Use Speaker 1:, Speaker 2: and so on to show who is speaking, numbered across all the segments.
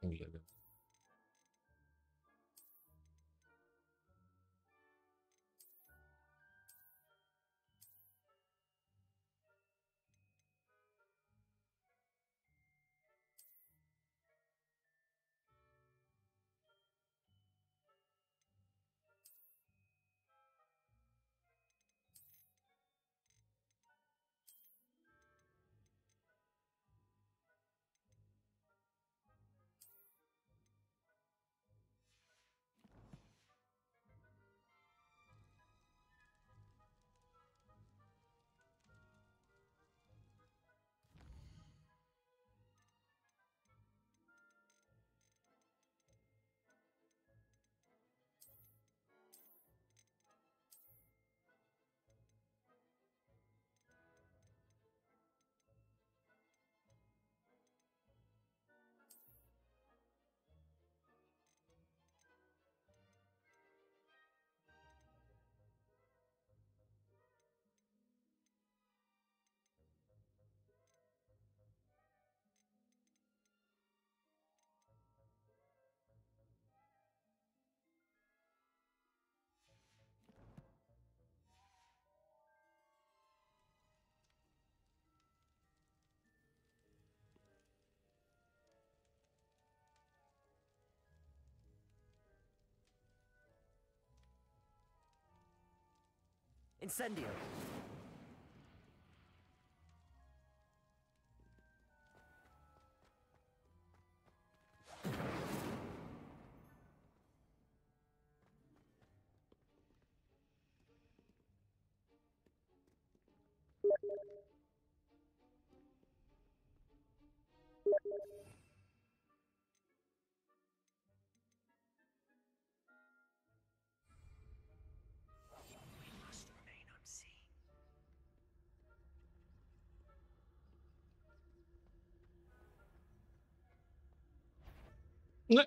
Speaker 1: Öyle.
Speaker 2: Incendio!
Speaker 1: Ne?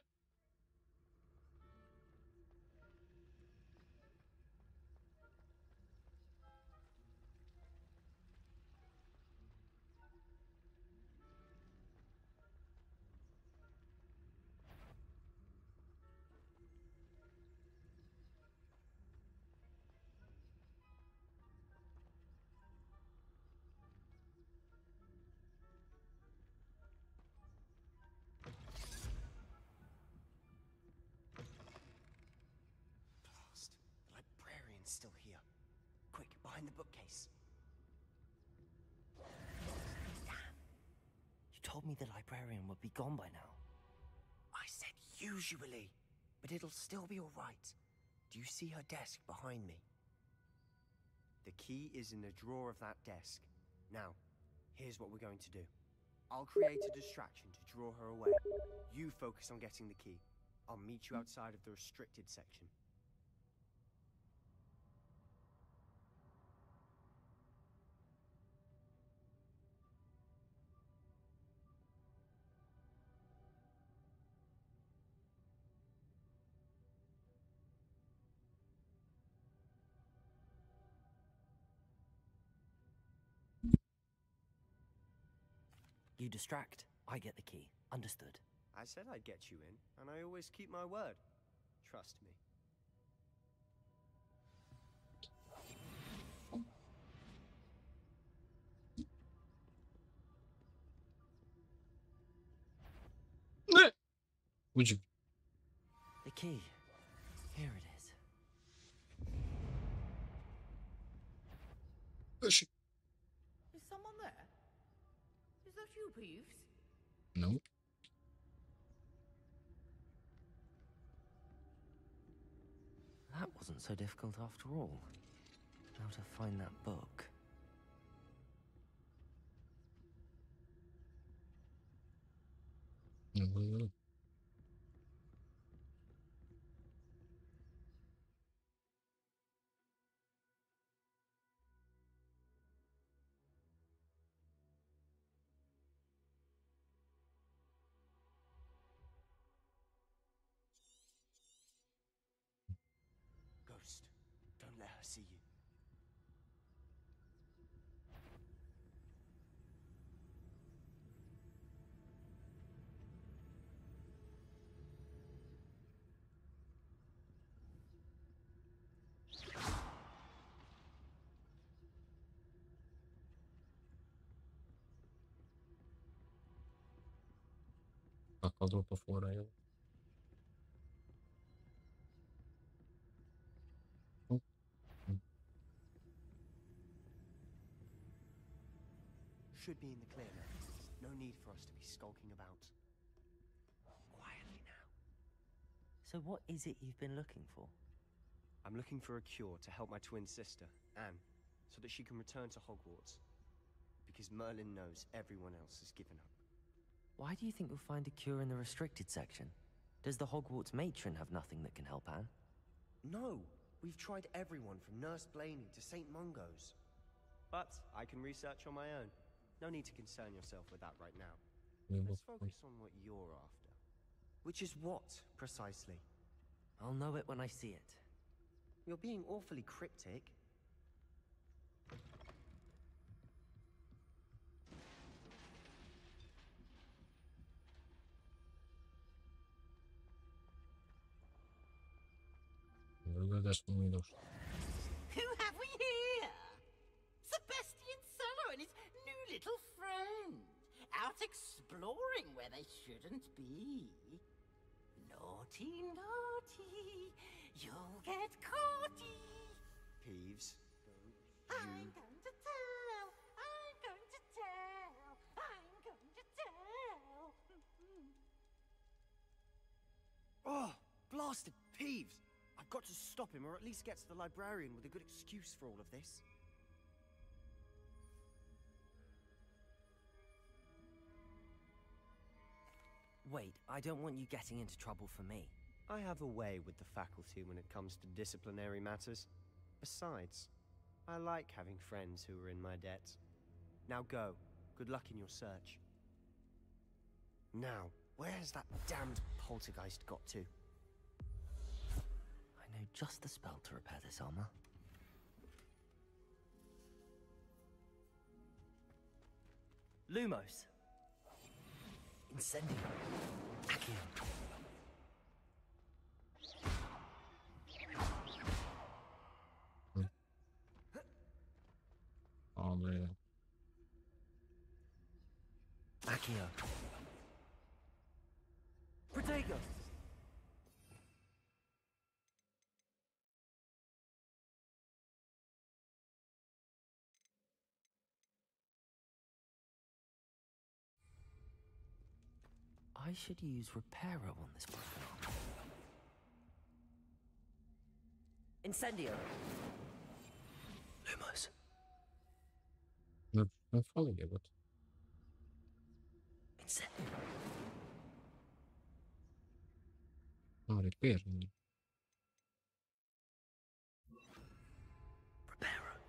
Speaker 2: Blast. The librarian's still here. Quick, behind the bookcase. Damn. You told me the librarian would be gone by now. I said usually, but it'll still be all right. Do you see her desk behind me?
Speaker 3: The key is in the drawer of that desk. Now, here's what we're going to do. I'll create a distraction to draw her away. You focus on getting the key. I'll meet you outside of the restricted section.
Speaker 2: You distract, I get the key. Understood.
Speaker 3: I said I'd get you in, and I always keep my word. Trust me.
Speaker 1: Ne? Ucu.
Speaker 2: The key. Here it is.
Speaker 1: Işık.
Speaker 4: Is someone there? Is that you, Peeves?
Speaker 1: No.
Speaker 2: That wasn't so difficult after all. How to find that book.
Speaker 3: Ghost, don't let her see you.
Speaker 1: taca o drop para fora a ele.
Speaker 3: Should be in the clear now. No need for us to be skulking about. Quietly now.
Speaker 2: So what is it you've been looking for?
Speaker 3: I'm looking for a cure to help my twin sister, Anne, so that she can return to Hogwarts. Because Merlin knows everyone else has given up.
Speaker 2: Why do you think you'll find a cure in the restricted section? Does the Hogwarts matron have nothing that can help Anne?
Speaker 3: No! We've tried everyone from Nurse Blaney to St. Mungo's. But I can research on my own. No need to concern yourself with that right now. Let's focus on what you're after. Which is what, precisely?
Speaker 2: I'll know it when I see it.
Speaker 3: You're being awfully cryptic.
Speaker 4: Who have we here? Sebastian Cello and his new little friend. Out exploring where they shouldn't be. Naughty, naughty. You'll get caughty.
Speaker 3: Peeves.
Speaker 4: I'm going to tell. I'm going to tell. I'm going to tell.
Speaker 3: Oh, blasted Peeves! I've got to stop him, or at least get to the librarian with a good excuse for all of this.
Speaker 2: Wait, I don't want you getting into trouble for me.
Speaker 3: I have a way with the faculty when it comes to disciplinary matters. Besides, I like having friends who are in my debt. Now go. Good luck in your search. Now, where has that damned poltergeist got to?
Speaker 2: I know just the spell to repair this armor. Lumos. Incendio. Accio.
Speaker 1: Oh man.
Speaker 2: Accio. Protego. I should use Reparo on this broken arm. Incendio. Lumos.
Speaker 1: Non falei, but
Speaker 2: Incendio.
Speaker 1: no, repair.
Speaker 2: Reparo.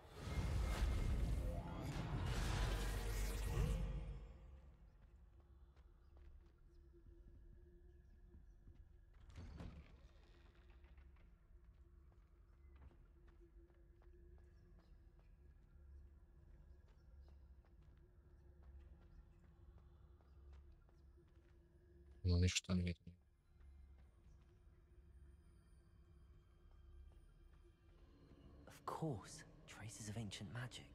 Speaker 1: Non está no meio.
Speaker 2: Of course, traces of ancient magic.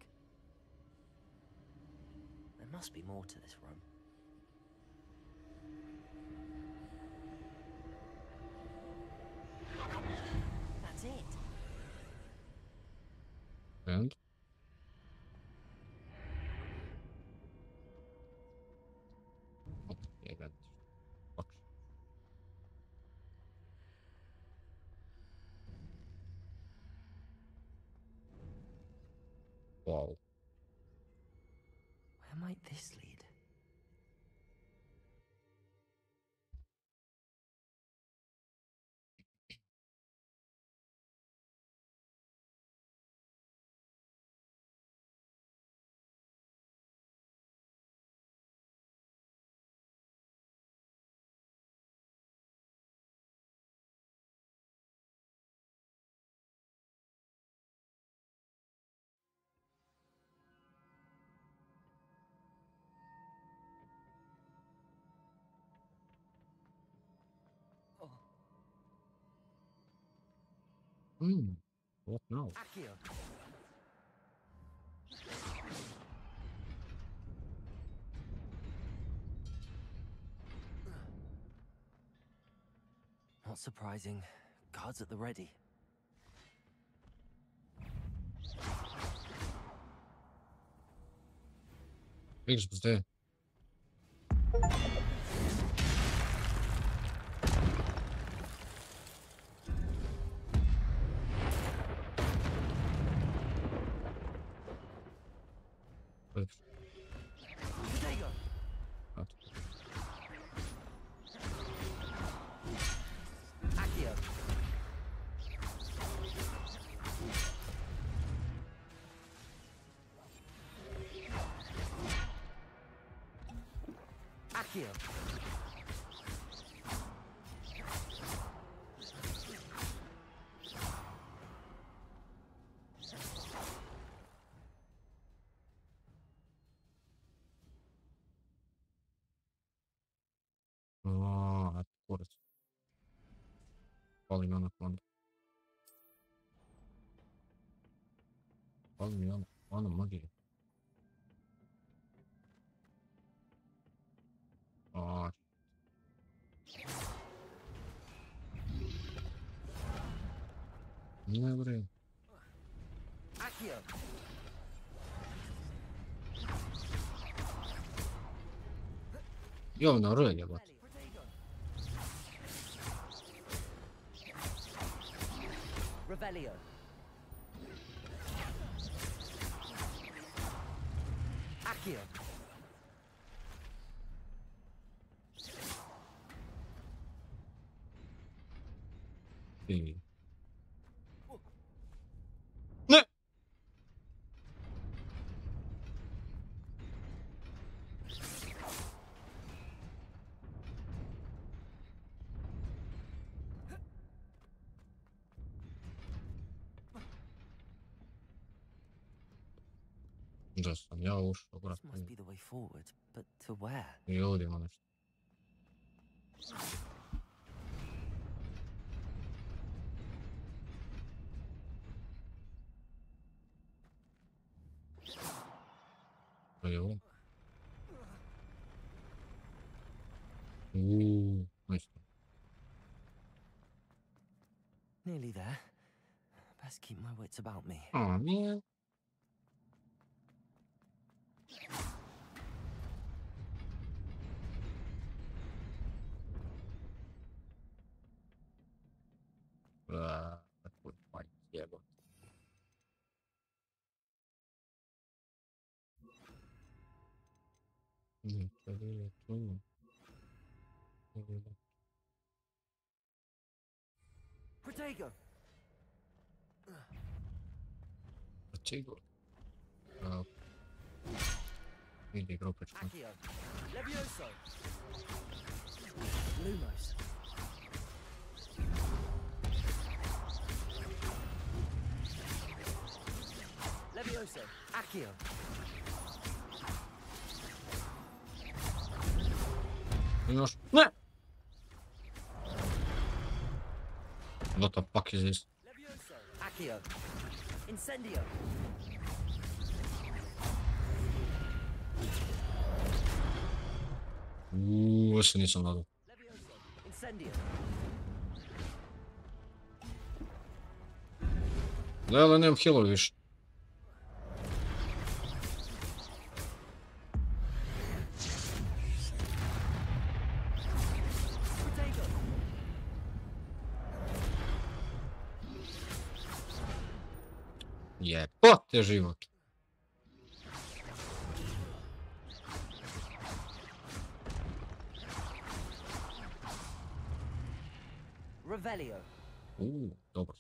Speaker 2: There must be more to this room. That's it.
Speaker 1: And oh, yeah, that fuck. Wow.
Speaker 2: Where might this lead?
Speaker 1: What now?
Speaker 2: Accio. Not surprising. Guards at the ready.
Speaker 1: Видишь, быстрее.
Speaker 2: Protego!
Speaker 1: Вот.
Speaker 2: Accio! Accio!
Speaker 1: Откуда? Полмиллиона фонд. Полмиллиона. Ладно, многие. А, не время.
Speaker 2: Accio!
Speaker 1: Ёвна, рыли, вот.
Speaker 2: Protego! Revelio! Accio!
Speaker 1: Ты. Не! Джастон, я уж
Speaker 2: This
Speaker 1: обратно.
Speaker 2: must be the way forward, but to where?
Speaker 1: Ёлди, манаш. Его. Значит.
Speaker 2: Nearly there. Best keep my wits about me.
Speaker 1: А, нет. Да, такой Пijemo.
Speaker 2: Protego!
Speaker 1: Пijemo. Иди, игру почему?
Speaker 2: Accio! Levioso! Lumos! Levioso! Accio!
Speaker 1: Нож. Не! What the fuck is this?
Speaker 2: Levioso! Accio! Incendio!
Speaker 1: Если не надо.
Speaker 2: Levioso! Incendio!
Speaker 1: Да, ЛНМ хилл, видишь.
Speaker 2: Protego!
Speaker 1: Ебать, ты живо.
Speaker 2: Revelio!
Speaker 1: Добр.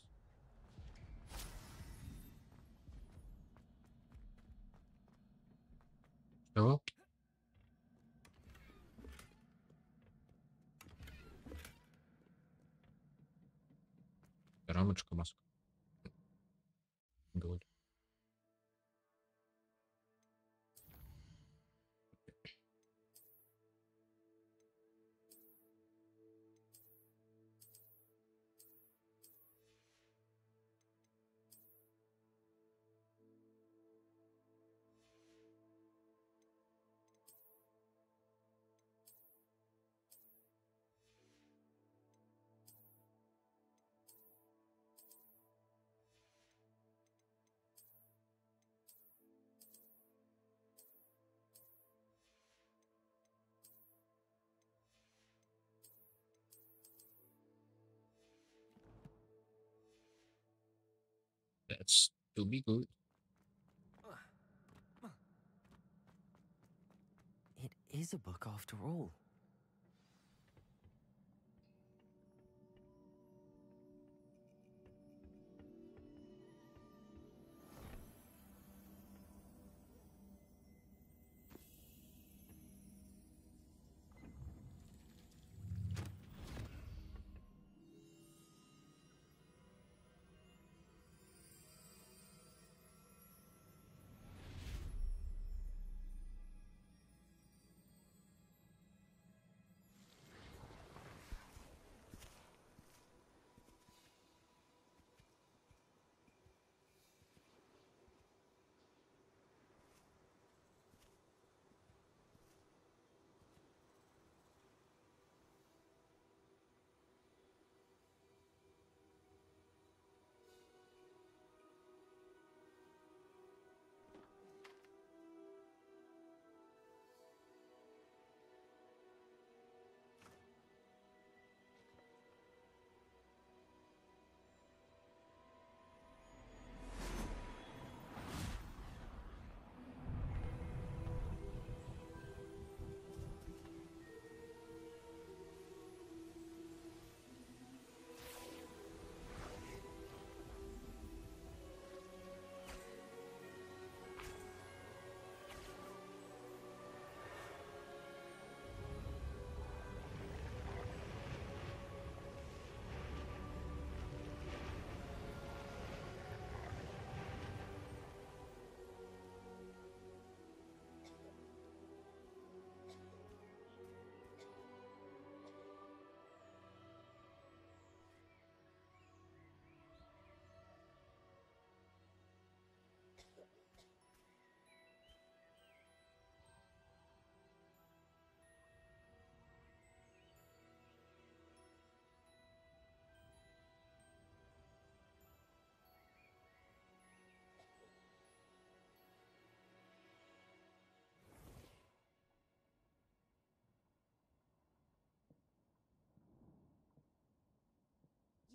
Speaker 1: Чего? Рамочка, маска. Говорю. That's to be good.
Speaker 2: It is a book after all.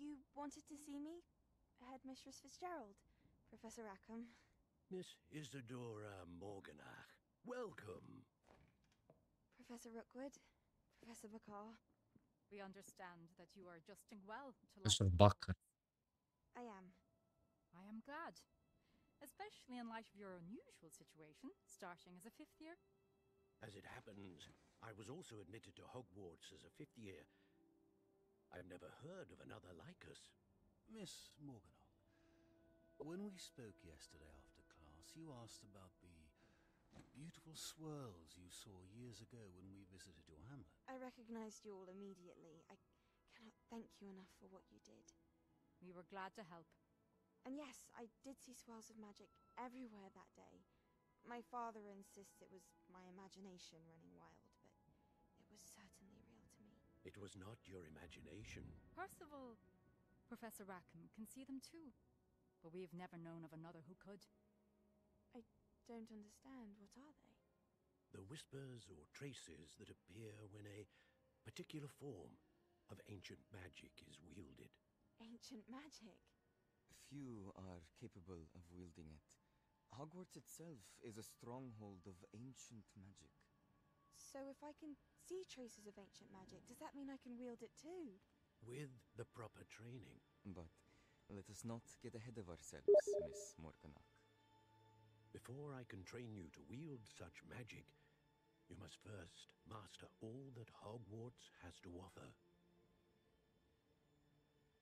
Speaker 5: You wanted to see me? Headmistress Fitzgerald, Professor Rackham.
Speaker 6: Miss Isadora Morganach, welcome.
Speaker 5: Professor Rookwood, Professor McCaw.
Speaker 4: We understand that you are adjusting well to life.
Speaker 1: Mr. Bucker.
Speaker 5: I am.
Speaker 4: I am glad, especially in light of your unusual situation, starting as a 5th year.
Speaker 6: As it happens, I was also admitted to Hogwarts as a 5th year. I've never heard of another like us.
Speaker 7: Miss Morganock, when we spoke yesterday after class, you asked about the beautiful swirls you saw years ago when we visited your hamlet.
Speaker 5: I recognized you all immediately. I cannot thank you enough for what you did.
Speaker 4: We were glad to help.
Speaker 5: And yes, I did see swirls of magic everywhere that day. My father insists it was my imagination running wild, but it was certainly real to me.
Speaker 6: It was not your imagination.
Speaker 4: Percival, Professor Rackham can see them too, but we've never known of another who could.
Speaker 5: I don't understand. What are they?
Speaker 6: The whispers or traces that appear when a particular form of ancient magic is wielded.
Speaker 5: Ancient magic?
Speaker 8: Few are capable of wielding it. Hogwarts itself is a stronghold of ancient magic.
Speaker 5: So if I can see traces of ancient magic, does that mean I can wield it too?
Speaker 6: With the proper training.
Speaker 8: But let us not get ahead of ourselves, Miss Morganock.
Speaker 6: Before I can train you to wield such magic, you must first master all that Hogwarts has to offer.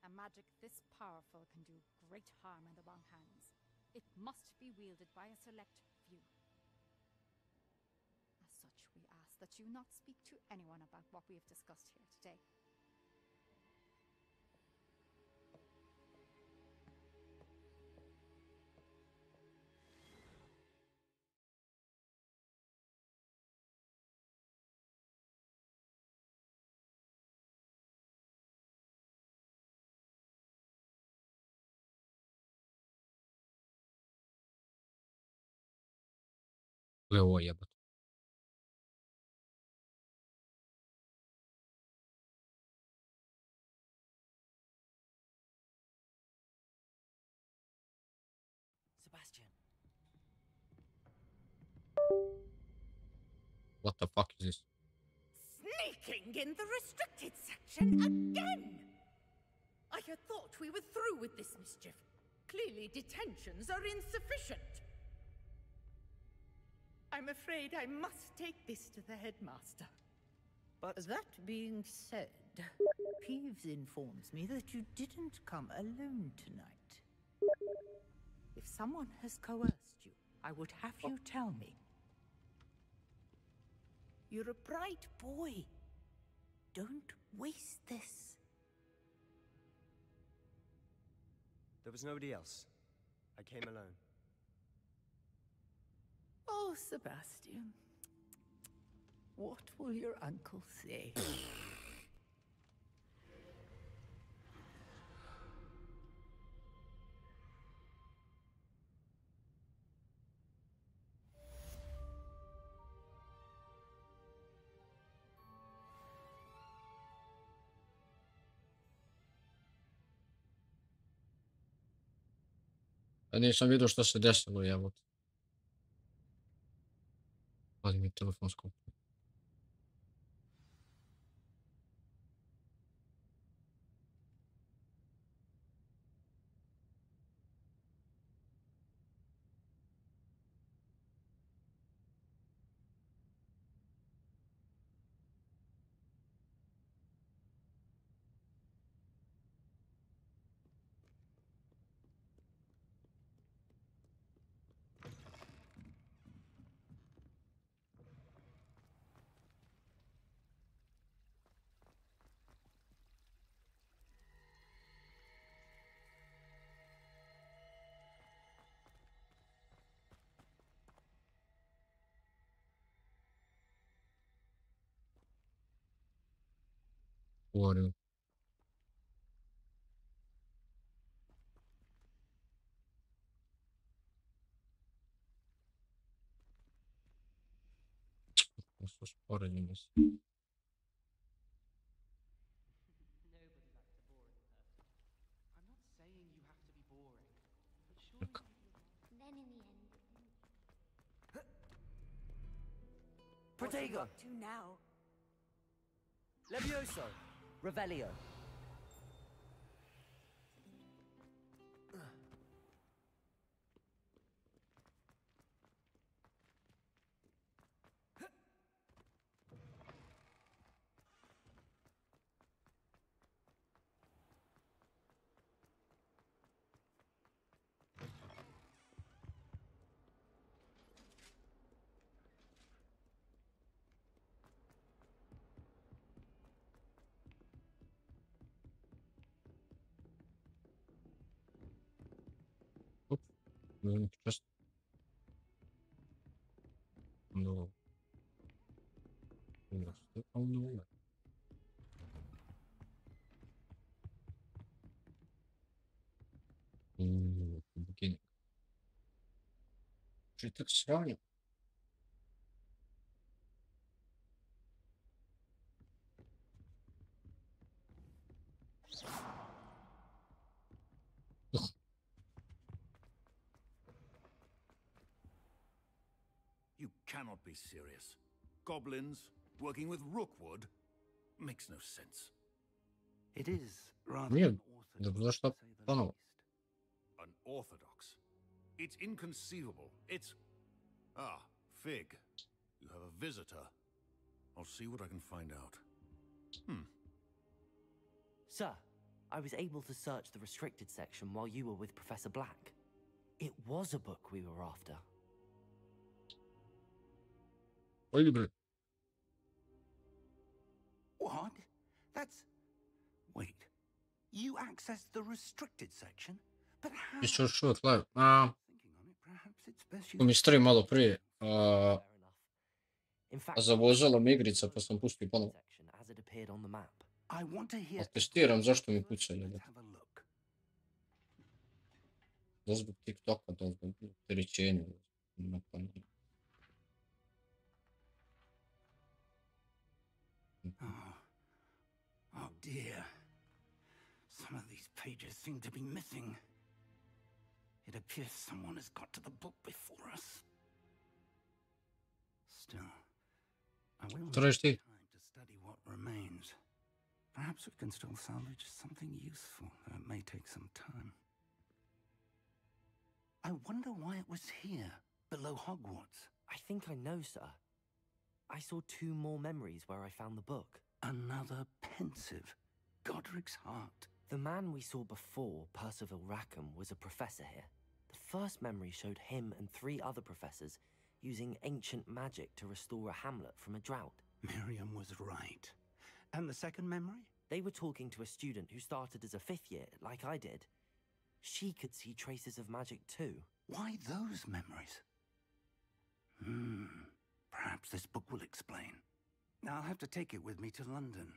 Speaker 4: A magic this powerful can do great harm in the wrong hands. It must be wielded by a select few. As such, we ask that you not speak to anyone about what we have discussed here today.
Speaker 1: Клево,
Speaker 2: Sebastian.
Speaker 1: What the fuck is this?
Speaker 4: Sneaking in the restricted section again! I had thought we were through with this mischief. Clearly detentions are insufficient. I'm afraid I must take this to the headmaster.
Speaker 2: But
Speaker 4: That being said, Peeves informs me that you didn't come alone tonight. If someone has coerced you, I would have you tell me. You're a bright boy. Don't waste this.
Speaker 3: There was nobody else. I came alone.
Speaker 4: Oh, Sebastian. What will your uncle say?
Speaker 1: Конечно, виду, что содержало, я вот. Возьми телефон сколько. Говорю. Просто споры не есть. Так.
Speaker 9: Then in the end,
Speaker 2: Protego!
Speaker 9: up to now?
Speaker 2: Levioso! Revelio!
Speaker 1: Ну, just... No. Yes. Oh, no. Beginning. Czy tak średnio?
Speaker 6: You cannot be serious. Goblins working with rookwood makes no sense.
Speaker 7: It is rather
Speaker 1: Нет, да
Speaker 7: unorthodox,
Speaker 1: потому что
Speaker 7: to say the
Speaker 1: панове.
Speaker 7: least.
Speaker 6: Unorthodox. It's inconceivable. It's... Ah, Fig. You have a visitor. I'll see what I can find out.
Speaker 2: Sir, I was able to search the restricted section while you were with Professor Black. It was a book we were after.
Speaker 1: Ой, блин.
Speaker 7: What? That's... Wait. You accessed the restricted section? But how?
Speaker 1: Еще що, Клайв?
Speaker 7: Thinking on it, perhaps it's best you...
Speaker 1: Містри мало при
Speaker 2: Fair enough. In fact,
Speaker 1: заложила мигрица по сампуске панове.
Speaker 2: section as it appeared on the map.
Speaker 7: I want to hear...
Speaker 1: Тестируем, за что мы пучили.
Speaker 7: Let's have a look.
Speaker 1: Должен быть ТикТок, а должен быть речение.
Speaker 7: Oh. Oh Oh, dear. Some of these pages seem to be missing. It appears someone has got to the book before us. Still, I will need
Speaker 1: Здрасте.
Speaker 7: time to study what remains. Perhaps we can still salvage something useful, though it may take some time. I wonder why it was here, below Hogwarts.
Speaker 2: I think I know, sir. I saw 2 more memories where I found the book.
Speaker 7: Another pensive. Godric's heart.
Speaker 2: The man we saw before, Percival Rackham, was a professor here. The first memory showed him and 3 other professors using ancient magic to restore a hamlet from a drought.
Speaker 7: Miriam was right. And the second memory?
Speaker 2: They were talking to a student who started as a 5th year, like I did. She could see traces of magic too.
Speaker 7: Why those memories? Perhaps this book will explain. I'll have to take it with me to London.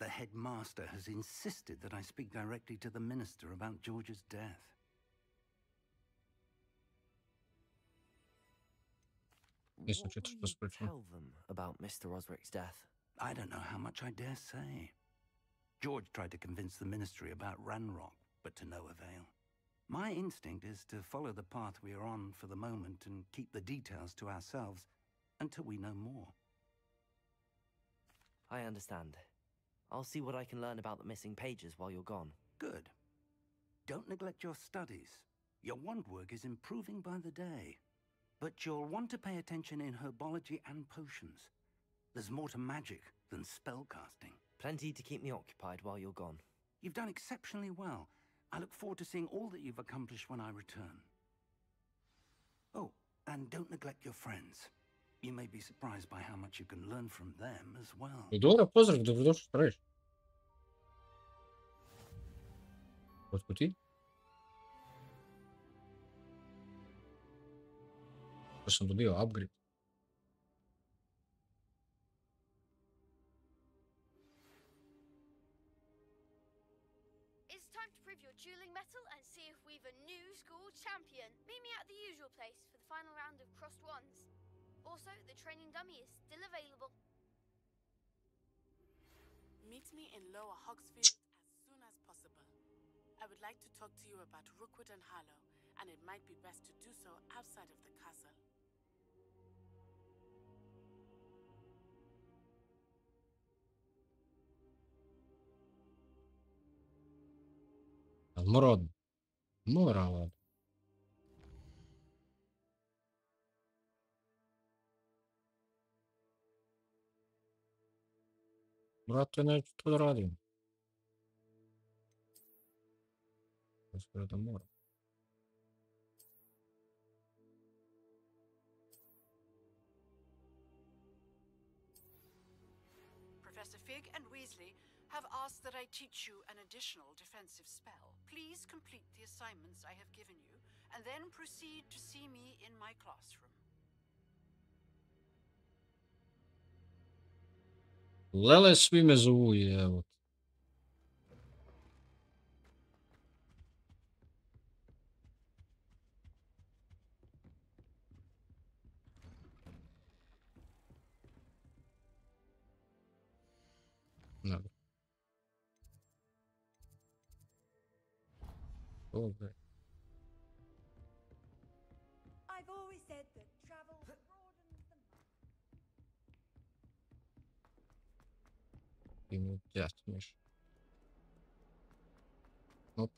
Speaker 7: The headmaster has insisted that I speak directly to the minister about George's death.
Speaker 2: What will you tell them about Mr. Osric's death?
Speaker 7: I don't know how much I dare say. George tried to convince the ministry about Ranrock, but to no avail. My instinct is to follow the path we are on for the moment and keep the details to ourselves until we know more.
Speaker 2: I understand. I'll see what I can learn about the missing pages while you're gone.
Speaker 7: Good. Don't neglect your studies. Your wand work is improving by the day. But you'll want to pay attention in herbology and potions. There's more to magic than spellcasting.
Speaker 2: Plenty to keep me occupied while you're gone.
Speaker 7: You've done exceptionally well. I look forward to seeing all that you've accomplished when I return. Oh, and don't neglect your friends. You may be surprised by how much you can learn from them as well.
Speaker 1: Долго поздрав, добро что троишь. Вот пути. Просто добил апгрейд.
Speaker 9: It's time to prove your dueling mettle and see if we've a new school champion. Meet me at the usual place for the final round of crossed wands. Also, the training dummy is still available.
Speaker 10: Meet me in Lower Hogsfield as soon as possible. I would like to talk to you about Rookwood and Harlow, and it might be best to do so outside of the castle.
Speaker 1: المراد مراد. مراد ты тут радий. Это море.
Speaker 10: Professor Fig and Weasley have asked that I teach you an additional defensive spell. Please complete the assignments I have given you, and then proceed to see me in my classroom.
Speaker 1: Леле свиме зовує. Вот. Надо. Добре.
Speaker 11: I've always said that travel broadens the mind.
Speaker 1: Ти не тяснеш. Оп.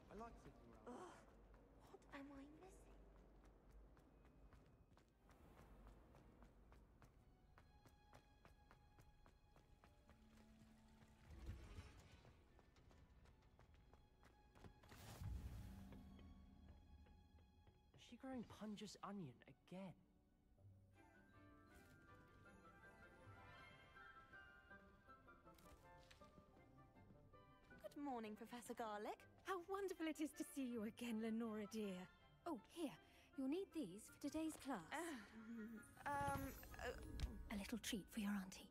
Speaker 3: I like sitting around.
Speaker 9: Ugh, what am I missing?
Speaker 2: Is she growing Punja's onion again?
Speaker 5: Good morning, Professor Garlick.
Speaker 11: How wonderful it is to see you again, Lenora dear. Oh, here,
Speaker 12: You'll need these for today's class. A little treat for your auntie.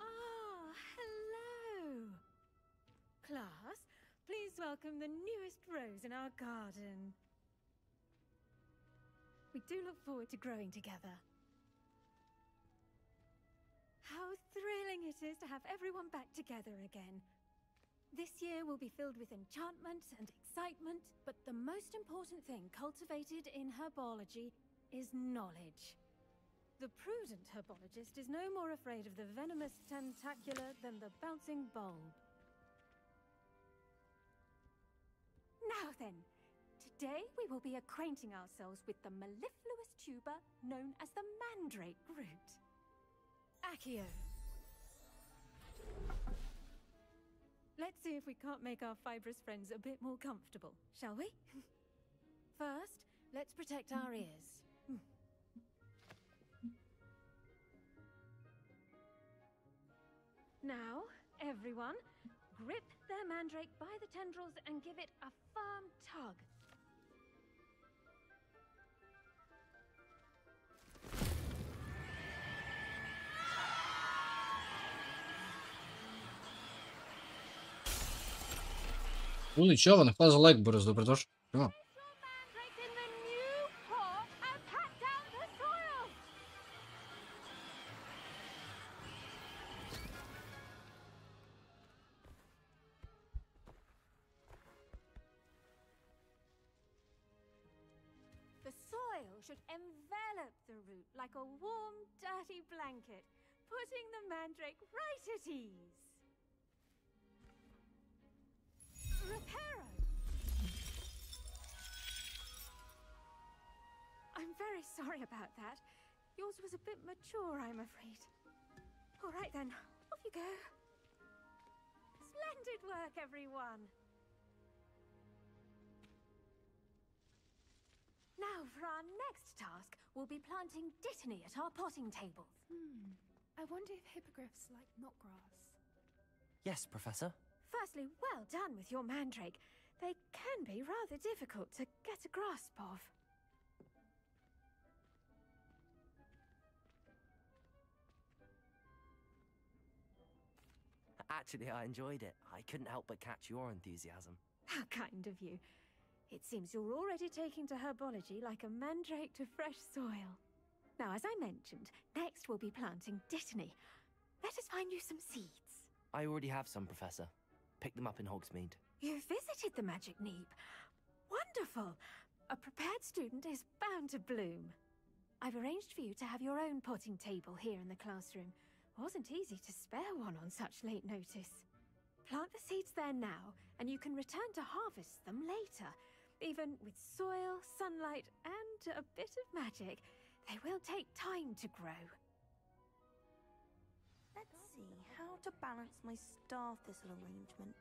Speaker 13: Ah, hello! Class, please welcome the newest rose in our garden. We do look forward to growing together. How thrilling it is to have everyone back together again. This year will be filled with enchantment and excitement, but the most important thing cultivated in herbology is knowledge. The prudent herbologist is no more afraid of the venomous tentacular than the bouncing bulb. Now then, today we will be acquainting ourselves with the mellifluous tuber known as the mandrake root. Accio. Let's see if we can't make our fibrous friends a bit more comfortable, shall we? First, let's protect our ears. Now, everyone, grip their mandrake by the tendrils and give it a firm tug.
Speaker 1: Ну нічого, нехай за лайк бере, добре тож. Чого?
Speaker 13: The soil should envelop the root like a warm, dirty blanket, putting the mandrake right at ease. Reparo! I'm very sorry about that. Yours was a bit mature, I'm afraid. All right then, off you go. Splendid work, everyone. Now for our next task, we'll be planting dittany at our potting tables.
Speaker 12: I wonder if hippogriffs like knotgrass.
Speaker 2: Yes, Professor.
Speaker 13: Firstly, well done with your mandrake. They can be rather difficult to get a grasp of.
Speaker 2: Actually, I enjoyed it. I couldn't help but catch your enthusiasm.
Speaker 13: How kind of you. It seems you're already taking to herbology like a mandrake to fresh soil. Now, as I mentioned, next we'll be planting dittany. Let us find you some seeds.
Speaker 2: I already have some, Professor. Picked them up in Hogsmeade.
Speaker 13: You visited the Magic Neep. Wonderful! A prepared student is bound to bloom. I've arranged for you to have your own potting table here in the classroom. Wasn't easy to spare one on such late notice. Plant the seeds there now, and you can return to harvest them later. Even with soil, sunlight, and a bit of magic, they will take time to grow.
Speaker 5: Let's see how to balance my star thistle arrangement.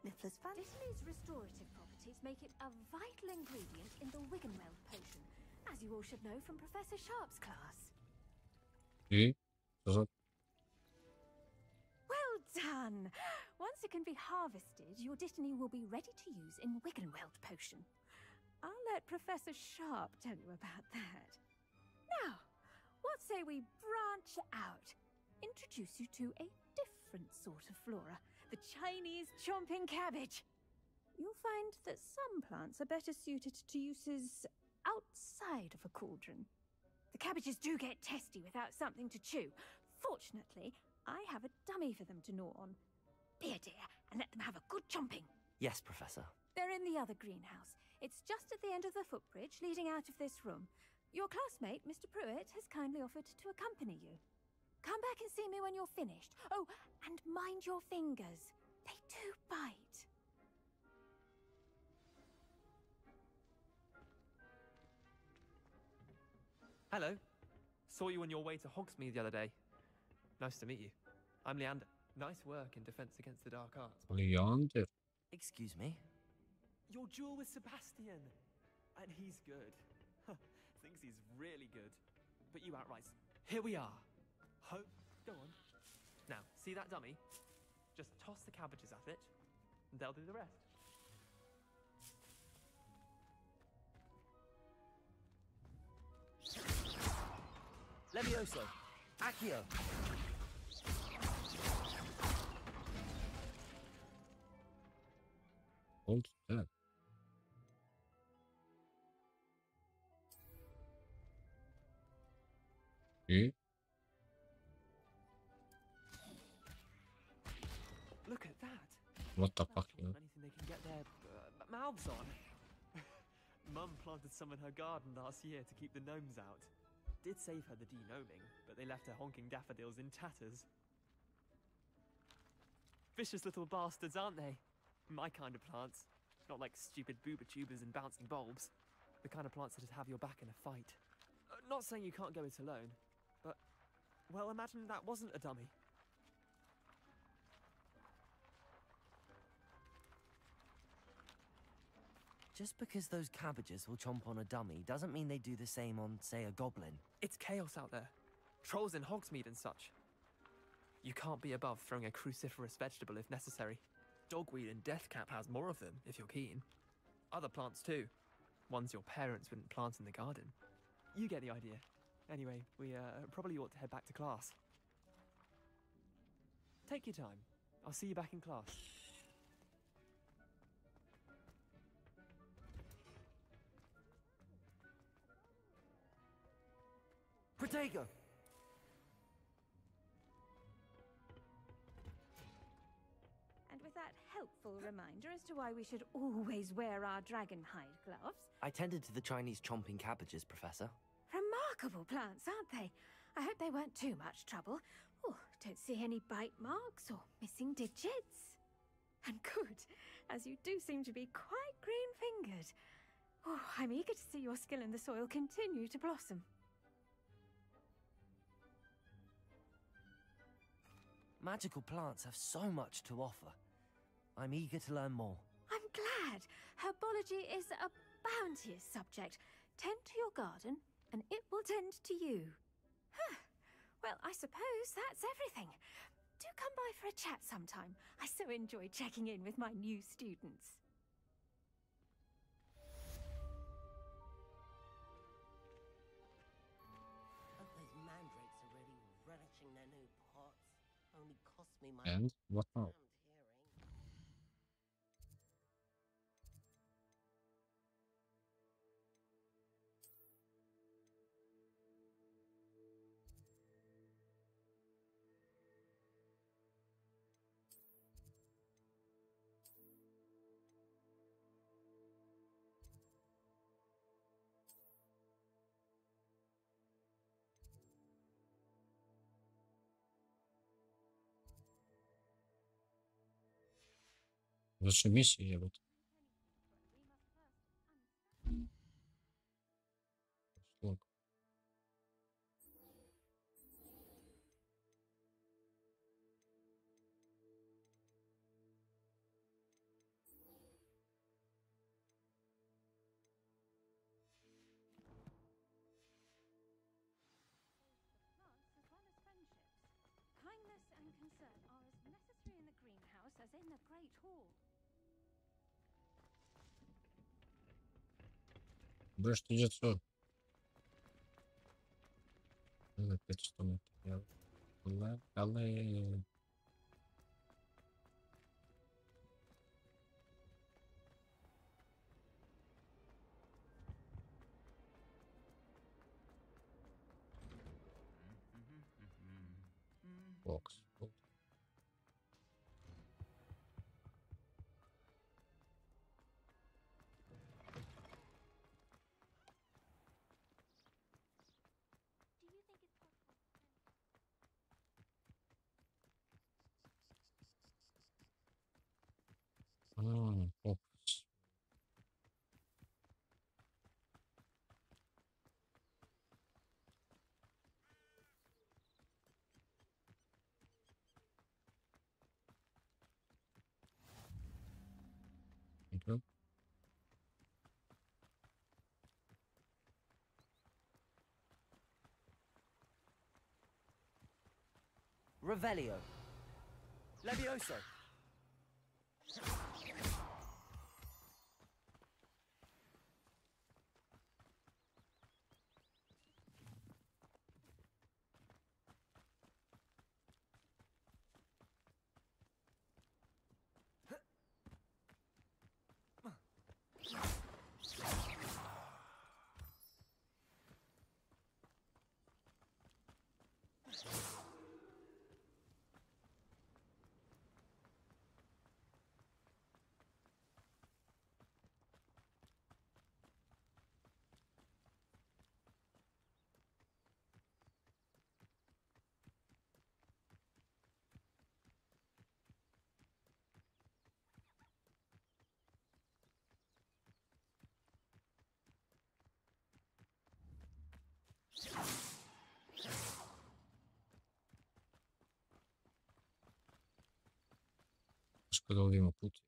Speaker 5: Niffler's fan.
Speaker 13: Dittany's restorative properties make it a vital ingredient in the Wiggenweld potion, as you all should know from Professor Sharp's class.
Speaker 1: Well
Speaker 13: Well done! Once it can be harvested, your dittany will be ready to use in Wiggenweld potion. I'll let Professor Sharp tell you about that. Now, what say we branch out? Introduce you to a different sort of flora, the Chinese chomping cabbage. You'll find that some plants are better suited to uses outside of a cauldron. The cabbages do get testy without something to chew. Fortunately, I have a dummy for them to gnaw on. Be a dear and let them have a good chomping.
Speaker 2: Yes, Professor.
Speaker 13: They're in the other greenhouse. It's just at the end of the footbridge leading out of this room. Your classmate, Mr. Pruitt, has kindly offered to accompany you. Come back and see me when you're finished. Oh, and mind your fingers. They do bite.
Speaker 14: Hello. Saw you on your way to Hogsmeade the other day. Nice to meet you. I'm Leander. Nice work in Defense Against the Dark Arts.
Speaker 1: Leander.
Speaker 2: Excuse me?
Speaker 14: Your duel with Sebastian. And he's good. Thinks he's really good. But you outright. Here we are. Go on. Now, see that dummy? Just toss the cabbages at it, and they'll do the rest.
Speaker 2: Levioso! Accio!
Speaker 1: Hold that. Okay.
Speaker 14: Look at that.
Speaker 1: What the fuck?
Speaker 14: Anything they can get their mouths on. Mum planted some in her garden last year to keep the gnomes out. Did save her the denoming, but they left her honking daffodils in tatters. Vicious little bastards, aren't they? My kind of plants. Not like stupid booba tubers and bouncing bulbs. The kind of plants that'd have your back in a fight. Not saying you can't go it alone, but, well, imagine that wasn't a dummy.
Speaker 2: Just because those cabbages will chomp on a dummy doesn't mean they do the same on, say, a goblin.
Speaker 14: It's chaos out there. Trolls in Hogsmeade and such. You can't be above throwing a cruciferous vegetable if necessary. Dogweed and deathcap has more of them, if you're keen. Other plants too. Ones your parents wouldn't plant in the garden. You get the idea. Anyway, we probably ought to head back to class. Take your time. I'll see you back in class.
Speaker 2: Protego!
Speaker 13: And with that helpful reminder as to why we should always wear our dragon hide gloves.
Speaker 2: I tended to the Chinese chomping cabbages, Professor.
Speaker 13: Remarkable plants, aren't they? I hope they weren't too much trouble. Oh, don't see any bite marks or missing digits. And good, as you do seem to be quite green-fingered. Oh, I'm eager to see your skill in the soil continue to blossom.
Speaker 2: Magical plants have so much to offer. I'm eager to learn more.
Speaker 13: I'm glad. Herbology is a bounteous subject. Tend to your garden, and it will tend to you. Huh. Well, I suppose that's everything. Do come by for a chat sometime. I so enjoy checking in with my new students.
Speaker 15: Hope those mandrakes are really relishing their new pots. Only cost me my
Speaker 1: And what now? Лучше миссии я вот. Слог.
Speaker 13: Kindness and concern are as necessary in the greenhouse as in the Great Hall.
Speaker 1: Брешь идет все. Опять что мы делаем? Але. Бокс. Фокус. Okay.
Speaker 2: Revelio. Levioso.
Speaker 1: Продолжим путь.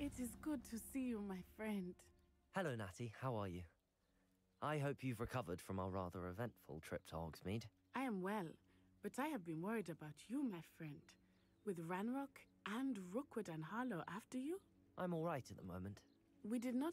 Speaker 16: It is good to see you, my friend.
Speaker 2: Hello, Natty. How are you? I hope you've recovered from our rather eventful trip to Hogsmeade.
Speaker 16: I am well, but I have been worried about you, my friend. With Ranrock and Rookwood and Harlow after you?
Speaker 2: I'm all right at the moment.
Speaker 16: We did not